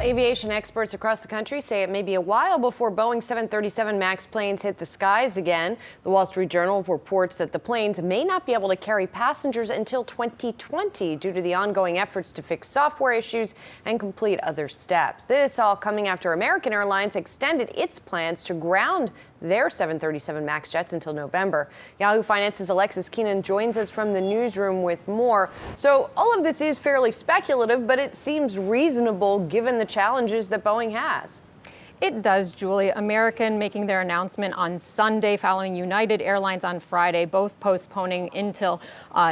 Aviation experts across the country say it may be a while before Boeing 737 MAX planes hit the skies again. The Wall Street Journal reports that the planes may not be able to carry passengers until 2020 due to the ongoing efforts to fix software issues and complete other steps. This all coming after American Airlines extended its plans to ground their 737 MAX jets until November. Yahoo Finances Alexis Keenan joins us from the newsroom with more. So all of this is fairly speculative, but it seems reasonable given the challenges that Boeing has. It does, Julie. American making their announcement on Sunday, following United Airlines on Friday, both postponing until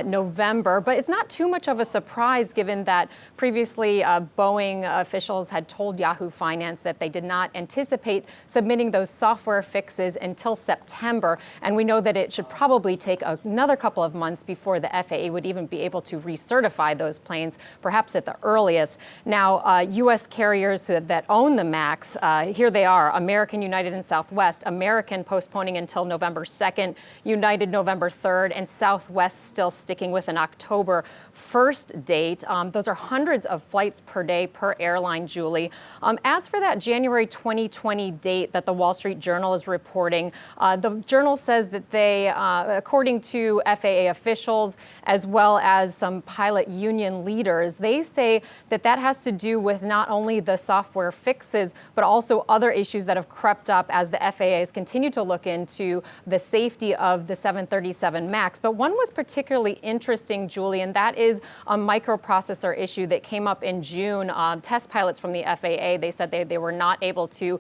November. But it's not too much of a surprise given that previously Boeing officials had told Yahoo Finance that they did not anticipate submitting those software fixes until September. And we know that it should probably take another couple of months before the FAA would even be able to recertify those planes, perhaps at the earliest. Now, U.S. carriers that own the MAX, here they are: American, United, and Southwest. American postponing until November 2nd, United November 3rd, and Southwest still sticking with an October 1st date. Those are hundreds of flights per day per airline, Julie. As for that January 2020 date that the Wall Street Journal is reporting, the journal says that they, according to FAA officials, as well as some pilot union leaders, they say that that has to do with not only the software fixes, but also other issues that have crept up as the FAA has continued to look into the safety of the 737 MAX. But one was particularly interesting, Julie, and that is a microprocessor issue that came up in June. Test pilots from the FAA, they said they were not able to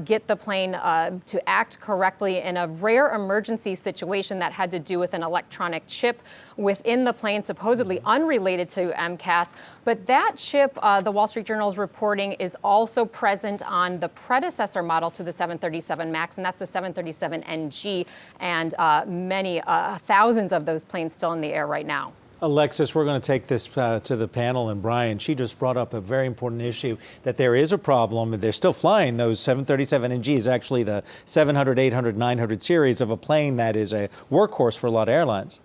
get the plane to act correctly in a rare emergency situation that had to do with an electronic chip within the plane, supposedly unrelated to MCAS. But that chip, the Wall Street Journal is reporting, is also present on the predecessor model to the 737 MAX, and that's the 737 NG, and many thousands of those planes still in the air right now. Alexis, we're going to take this to the panel, and Brian, she just brought up a very important issue, that there is a problem. They're still flying those 737 NGs, actually the 700, 800, 900 series of a plane that is a workhorse for a lot of airlines.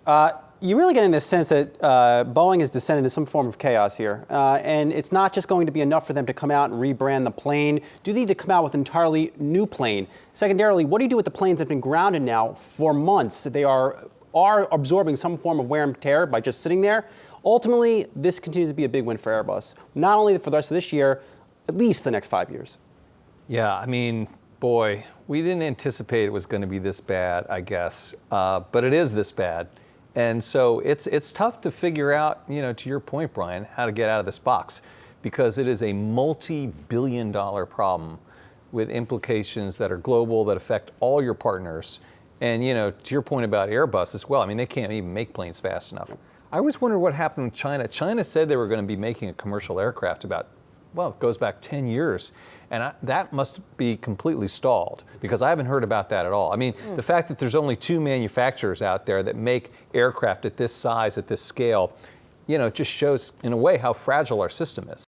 You really get in this sense that Boeing has descended into some form of chaos here. And it's not just going to be enough for them to come out and rebrand the plane. Do they need to come out with an entirely new plane? Secondarily, what do you do with the planes that have been grounded now for months? They are absorbing some form of wear and tear by just sitting there. Ultimately, this continues to be a big win for Airbus, not only for the rest of this year, at least the next 5 years. Yeah, I mean, boy, we didn't anticipate it was going to be this bad, I guess, but it is this bad. And so it's tough to figure out, to your point, Brian, how to get out of this box, because it is a multi-billion-dollar problem with implications that are global, that affect all your partners. And, to your point about Airbus as well, I mean, they can't even make planes fast enough. I always wondered what happened with China. China said they were going to be making a commercial aircraft it goes back 10 years. And that must be completely stalled, because I haven't heard about that at all. I mean, the fact that there's only 2 manufacturers out there that make aircraft at this size, at this scale, it just shows in a way how fragile our system is.